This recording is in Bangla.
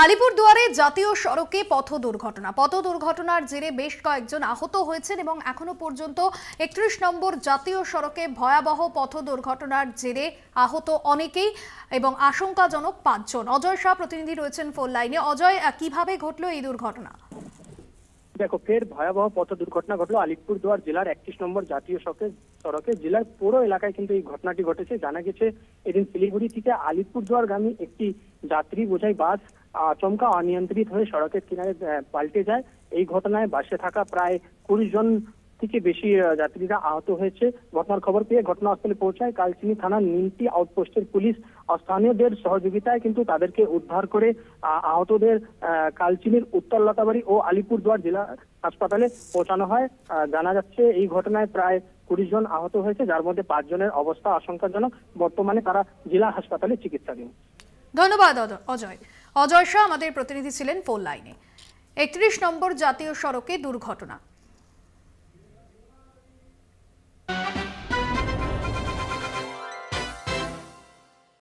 আলিপুরদুয়ারে জাতীয় সড়কে পথ দুর্ঘটনার জেরে বেশ কয়েকজন আহত হয়েছেন এবং এখনো পর্যন্ত ৩১ নম্বর জাতীয় সড়কে ভয়াবহ পথ দুর্ঘটনার জেরে আহত অনেকেই এবং আশঙ্কাজনক ৫ জন। অজয় শাহ প্রতিনিধি রয়েছেন ফোন লাইনে। অজয়, কিভাবে ঘটলো এই দুর্ঘটনা? দেখো, ফের ভয়াবহ পথ দুর্ঘটনা ঘটলো আলিপুরদুয়ার জেলার ৩১ নম্বর জাতীয় সড়কে। জেলার পুরো এলাকায় কিন্তু এই ঘটনাটি ঘটেছে। জানা গেছে, এদিন শিলিগুড়ি থেকে আলিপুরদুয়ারগামী একটি যাত্রী বোঝাই বাস আচমকা অনিয়ন্ত্রিত হয়ে সড়কের কিনারে পাল্টে যায়। এই ঘটনায় বাসে থাকা প্রায় ২০ জন থেকে বেশি যাত্রীরা আহত হয়েছে। ঘটনার খবর পেয়ে ঘটনাস্থলে পৌঁছায় কালচিনি থানার নিমতি আউটপোস্টের পুলিশ। স্থানীয়দের সহযোগিতায় কিন্তু তাদেরকে উদ্ধার করে আহতদের কালচিনির উত্তর লতাবাড়ি ও আলিপুরদুয়ার জেলা হাসপাতালে পৌঁছানো হয়। জানা যাচ্ছে এই ঘটনায় প্রায় ২০ জন আহত হয়েছে, যার মধ্যে ৫ জনের অবস্থা আশঙ্কাজনক। বর্তমানে তারা জেলা হাসপাতালে চিকিৎসাধীন। ধন্যবাদ অজয়। অজয় শাহ আমাদের প্রতিনিধি ছিলেন ফোন লাইনে। ৩১ নম্বর জাতীয় সড়কে দুর্ঘটনা।